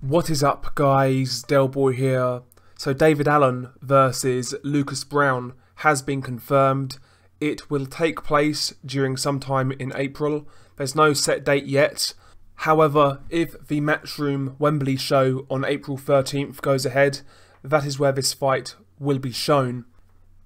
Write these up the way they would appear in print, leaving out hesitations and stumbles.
What is up, guys? Delboy here. So David Allen versus Lucas Browne has been confirmed. It will take place during sometime in April. There's no set date yet. However, if the Matchroom Wembley show on April 13th goes ahead, that is where this fight will be shown.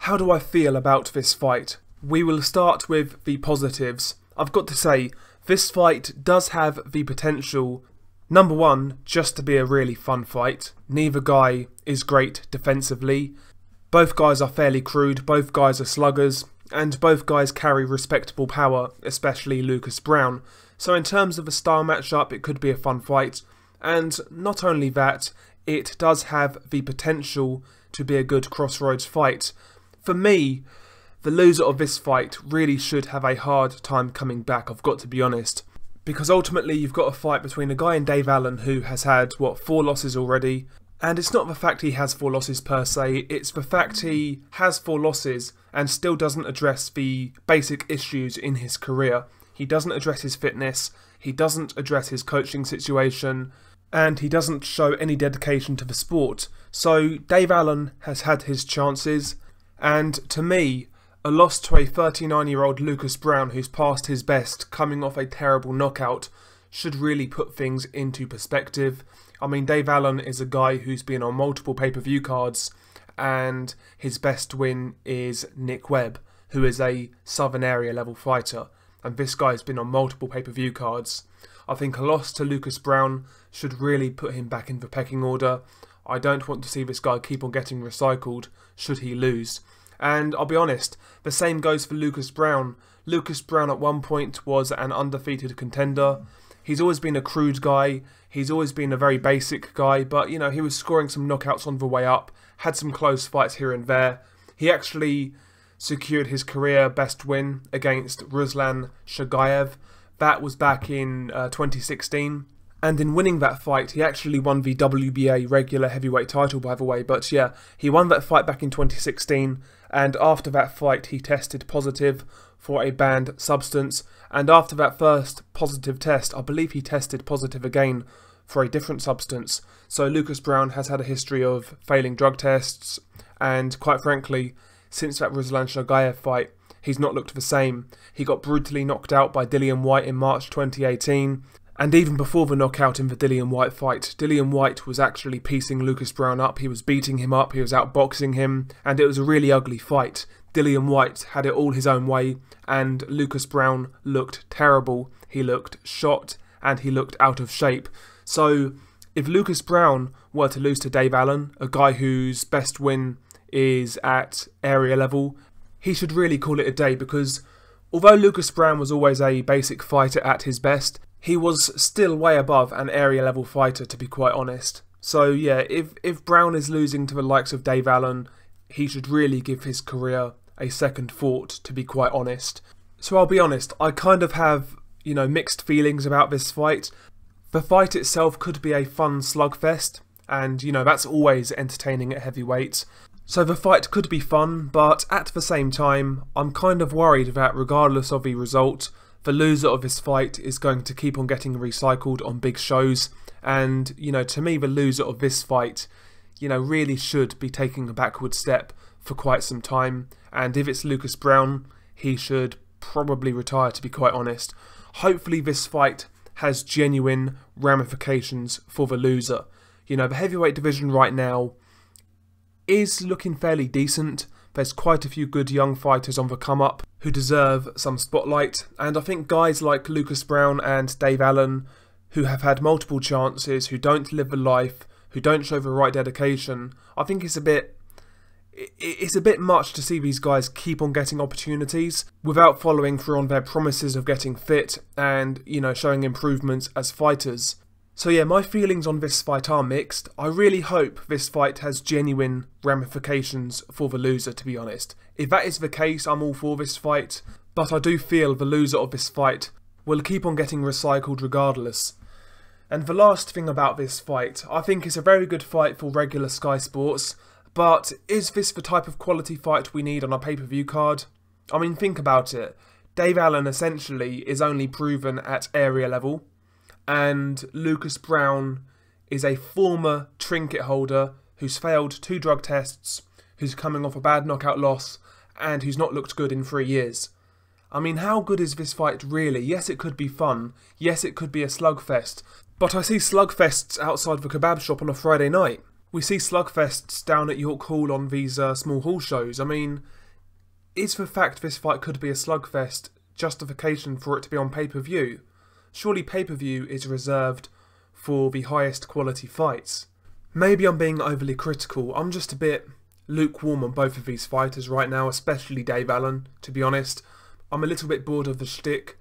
How do I feel about this fight? We will start with the positives. I've got to say, this fight does have the potential, number one, just to be a really fun fight. Neither guy is great defensively. Both guys are fairly crude, both guys are sluggers, and both guys carry respectable power, especially Lucas Browne. So in terms of a style matchup, it could be a fun fight. And not only that, it does have the potential to be a good crossroads fight. For me, the loser of this fight really should have a hard time coming back, I've got to be honest. Because ultimately you've got a fight between a guy in Dave Allen who has had, 4 losses already. And it's not the fact he has 4 losses per se, it's the fact he has 4 losses and still doesn't address the basic issues in his career. He doesn't address his fitness, he doesn't address his coaching situation, and he doesn't show any dedication to the sport. So Dave Allen has had his chances, and to me, a loss to a 39-year-old Lucas Browne who's past his best, coming off a terrible knockout, should really put things into perspective. I mean, Dave Allen is a guy who's been on multiple pay-per-view cards, and his best win is Nick Webb, who is a Southern area level fighter, and this guy's been on multiple pay-per-view cards. I think a loss to Lucas Browne should really put him back in the pecking order. I don't want to see this guy keep on getting recycled should he lose. And I'll be honest, the same goes for Lucas Browne. Lucas Browne at one point was an undefeated contender. He's always been a crude guy, he's always been a very basic guy, but you know, he was scoring some knockouts on the way up, had some close fights here and there. He actually secured his career best win against Ruslan Shagayev. That was back in 2016. And in winning that fight, he actually won the WBA regular heavyweight title, by the way. But yeah, he won that fight back in 2016. And after that fight, he tested positive for a banned substance. And after that first positive test, I believe he tested positive again for a different substance. So Lucas Browne has had a history of failing drug tests. And quite frankly, since that Ruslan Shagayev fight, he's not looked the same. He got brutally knocked out by Dillian Whyte in March 2018. And even before the knockout in the Dillian Whyte fight, Dillian Whyte was actually piecing Lucas Browne up. He was beating him up, he was outboxing him, and it was a really ugly fight. Dillian Whyte had it all his own way, and Lucas Browne looked terrible. He looked shot, and he looked out of shape. So, if Lucas Browne were to lose to Dave Allen, a guy whose best win is at area level, he should really call it a day, because although Lucas Browne was always a basic fighter at his best, he was still way above an area level fighter, to be quite honest. So yeah, if Browne is losing to the likes of Dave Allen, he should really give his career a second thought, to be quite honest. So I'll be honest, I kind of have, mixed feelings about this fight. The fight itself could be a fun slugfest, and that's always entertaining at heavyweight. So the fight could be fun, but at the same time, I'm kind of worried that regardless of the result, the loser of this fight is going to keep on getting recycled on big shows. And, to me, the loser of this fight, really should be taking a backward step for quite some time. And if it's Lucas Browne, he should probably retire, to be quite honest. Hopefully this fight has genuine ramifications for the loser. The heavyweight division right now is looking fairly decent. There's quite a few good young fighters on the come-up who deserve some spotlight, and I think guys like Lucas Browne and Dave Allen, who have had multiple chances, who don't live the life, who don't show the right dedication, I think it's a bit much to see these guys keep on getting opportunities without following through on their promises of getting fit and, showing improvements as fighters. So yeah, my feelings on this fight are mixed. I really hope this fight has genuine ramifications for the loser, to be honest. If that is the case, I'm all for this fight, but I do feel the loser of this fight will keep on getting recycled regardless. And the last thing about this fight, I think it's a very good fight for regular Sky Sports, but is this the type of quality fight we need on a pay-per-view card? I mean, think about it. Dave Allen essentially is only proven at area level, and Lucas Browne is a former trinket holder who's failed 2 drug tests, who's coming off a bad knockout loss, and who's not looked good in 3 years. I mean, how good is this fight really? Yes, it could be fun. Yes, it could be a slugfest. But I see slugfests outside the kebab shop on a Friday night. We see slugfests down at York Hall on these small hall shows. I mean, is the fact this fight could be a slugfest justification for it to be on pay-per-view? Surely pay-per-view is reserved for the highest quality fights. Maybe I'm being overly critical. I'm just a bit lukewarm on both of these fighters right now, especially Dave Allen, to be honest. I'm a little bit bored of the shtick,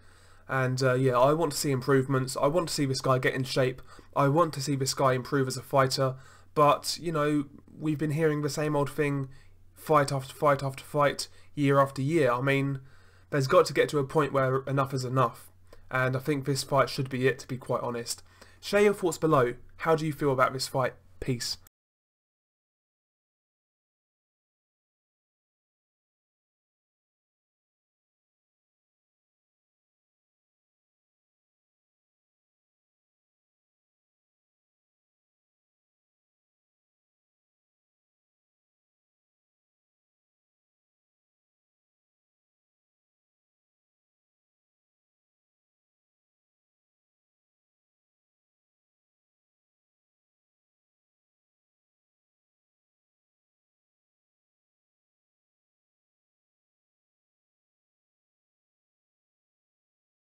and yeah, I want to see improvements. I want to see this guy get in shape. I want to see this guy improve as a fighter, but, you know, we've been hearing the same old thing fight after fight after fight, year after year. I mean, there's got to get to a point where enough is enough, and I think this fight should be it, to be quite honest. Share your thoughts below. How do you feel about this fight? Peace.